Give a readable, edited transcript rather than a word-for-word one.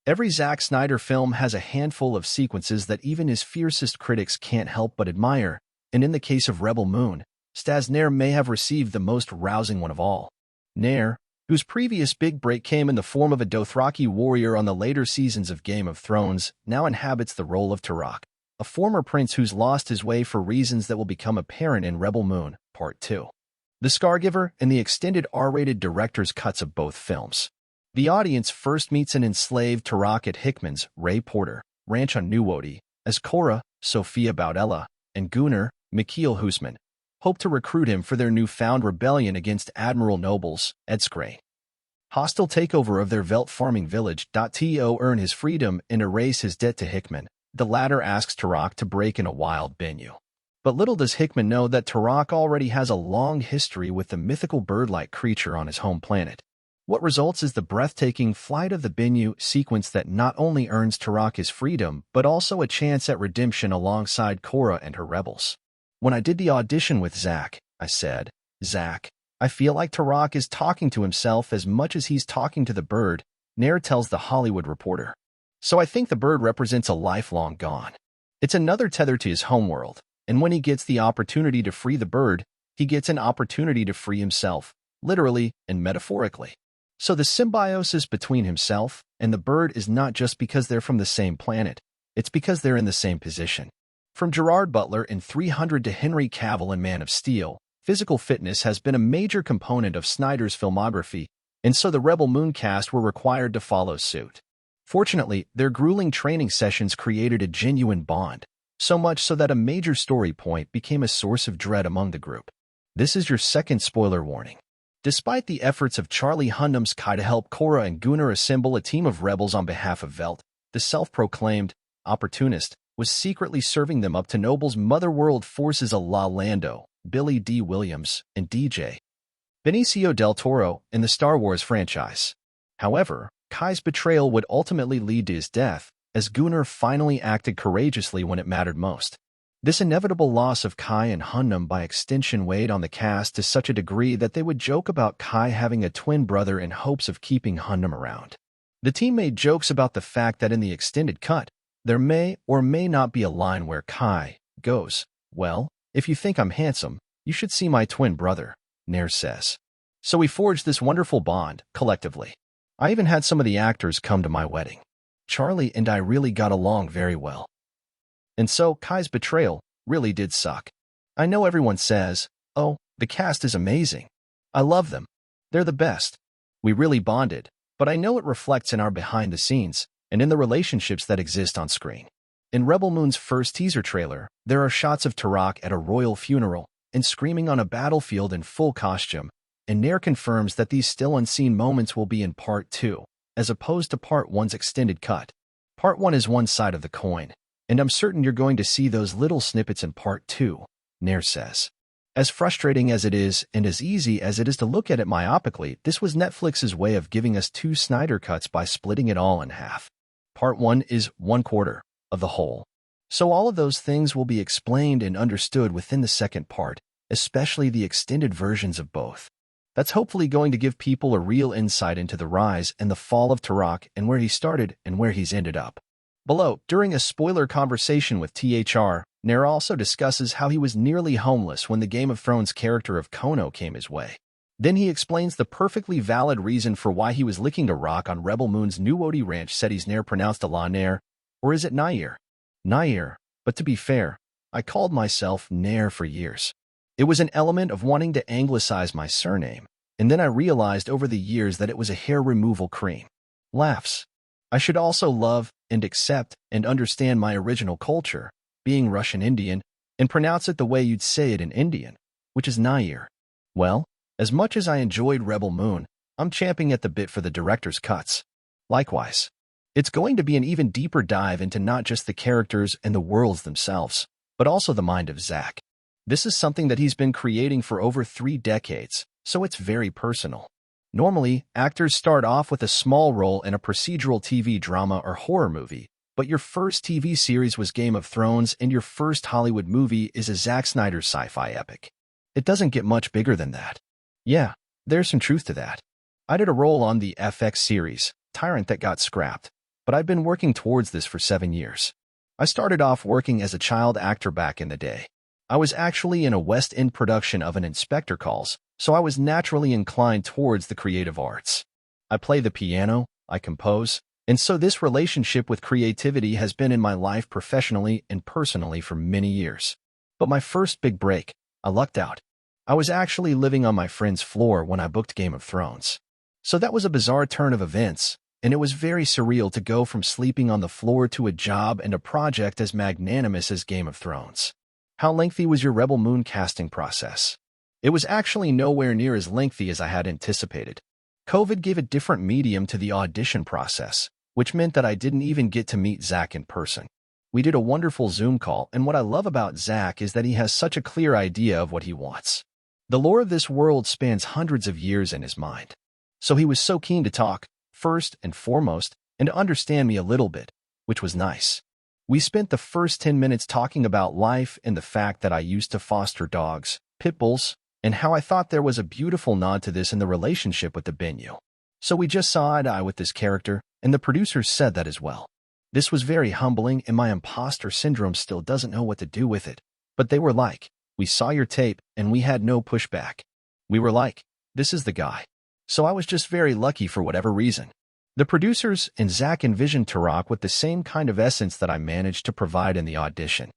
Every Zack Snyder film has a handful of sequences that even his fiercest critics can't help but admire, and in the case of Rebel Moon, Staz Nair may have received the most rousing one of all. Nair, whose previous big break came in the form of a Dothraki warrior on the later seasons of Game of Thrones, now inhabits the role of Turok, a former prince who's lost his way for reasons that will become apparent in Rebel Moon, Part 2. The Scargiver and the extended R-rated director's cuts of both films. The audience first meets an enslaved Turok at Hickman's, Ray Porter, ranch on New Wody, as Cora, Sophia Boudella, and Gunnar, Mikhail Husman, hope to recruit him for their newfound rebellion against Admiral Nobles, Edscray. Hostile takeover of their Velt farming village. To earn his freedom and erase his debt to Hickman, the latter asks Turok to break in a wild Bennu. But little does Hickman know that Turok already has a long history with the mythical bird-like creature on his home planet. What results is the breathtaking Flight of the Bennu sequence that not only earns Turok his freedom, but also a chance at redemption alongside Cora and her rebels. When I did the audition with Zack, I said, "Zack, I feel like Turok is talking to himself as much as he's talking to the bird," Nair tells The Hollywood Reporter. "So I think the bird represents a life long gone. It's another tether to his homeworld, and when he gets the opportunity to free the bird, he gets an opportunity to free himself, literally and metaphorically. So the symbiosis between himself and the bird is not just because they're from the same planet, it's because they're in the same position." From Gerard Butler in 300 to Henry Cavill in Man of Steel, physical fitness has been a major component of Snyder's filmography, and so the Rebel Moon cast were required to follow suit. Fortunately, their grueling training sessions created a genuine bond, so much so that a major story point became a source of dread among the group. This is your second spoiler warning. Despite the efforts of Charlie Hunnam's Kai to help Cora and Gunnar assemble a team of rebels on behalf of Velt, the self-proclaimed opportunist was secretly serving them up to Noble's Motherworld forces a la Lando, Billy D. Williams, and DJ Benicio del Toro in the Star Wars franchise. However, Kai's betrayal would ultimately lead to his death, as Gunnar finally acted courageously when it mattered most. This inevitable loss of Kai and Hunnam by extension weighed on the cast to such a degree that they would joke about Kai having a twin brother in hopes of keeping Hunnam around. The team made jokes about the fact that in the extended cut, there may or may not be a line where Kai goes, "Well, if you think I'm handsome, you should see my twin brother," Nair says. So we forged this wonderful bond, collectively. I even had some of the actors come to my wedding. Charlie and I really got along very well. And so Kai's betrayal really did suck. I know everyone says, "Oh, the cast is amazing. I love them. They're the best. We really bonded," but I know it reflects in our behind the scenes and in the relationships that exist on screen. In Rebel Moon's first teaser trailer, there are shots of Turok at a royal funeral and screaming on a battlefield in full costume, and Nair confirms that these still unseen moments will be in Part 2, as opposed to Part 1's extended cut. Part 1 is one side of the coin, and I'm certain you're going to see those little snippets in Part 2, Nair says. As frustrating as it is, and as easy as it is to look at it myopically, this was Netflix's way of giving us two Snyder cuts by splitting it all in half. Part 1 is 1/4 of the whole. So all of those things will be explained and understood within the second part, especially the extended versions of both. That's hopefully going to give people a real insight into the rise and the fall of Turok and where he started and where he's ended up. Below, during a spoiler conversation with THR, Nair also discusses how he was nearly homeless when the Game of Thrones character of Kono came his way. Then he explains the perfectly valid reason for why he was licking a rock on Rebel Moon's New Wody ranch. Said he's Nair, pronounced a la Nair, or is it Nair? Nair, but to be fair, I called myself Nair for years. It was an element of wanting to anglicize my surname, and then I realized over the years that it was a hair removal cream. Laughs. I should also love and accept and understand my original culture, being Russian Indian, and pronounce it the way you'd say it in Indian, which is Nair. Well, as much as I enjoyed Rebel Moon, I'm champing at the bit for the director's cuts. Likewise, it's going to be an even deeper dive into not just the characters and the worlds themselves, but also the mind of Zack. This is something that he's been creating for over 3 decades, so it's very personal. Normally, actors start off with a small role in a procedural TV drama or horror movie, but your first TV series was Game of Thrones and your first Hollywood movie is a Zack Snyder sci-fi epic. It doesn't get much bigger than that. Yeah, there's some truth to that. I did a role on the FX series, Tyrant, that got scrapped. but I've been working towards this for 7 years. I started off working as a child actor back in the day. I was actually in a West End production of An Inspector Calls, so I was naturally inclined towards the creative arts. I play the piano, I compose, and so this relationship with creativity has been in my life professionally and personally for many years. But my first big break, I lucked out. I was actually living on my friend's floor when I booked Game of Thrones. So that was a bizarre turn of events, and it was very surreal to go from sleeping on the floor to a job and a project as magnanimous as Game of Thrones. How lengthy was your Rebel Moon casting process? It was actually nowhere near as lengthy as I had anticipated. COVID gave a different medium to the audition process, which meant that I didn't even get to meet Zach in person. We did a wonderful Zoom call, and what I love about Zach is that he has such a clear idea of what he wants. The lore of this world spans hundreds of years in his mind. So he was so keen to talk, first and foremost, and to understand me a little bit, which was nice. We spent the first 10 minutes talking about life and the fact that I used to foster dogs, pit bulls, and how I thought there was a beautiful nod to this in the relationship with the Benyu. So we just saw eye to eye with this character, and the producers said that as well. This was very humbling, and my imposter syndrome still doesn't know what to do with it. But they were like, we saw your tape, and we had no pushback. We were like, this is the guy. So I was just very lucky for whatever reason. The producers and Zach envisioned Turok with the same kind of essence that I managed to provide in the audition.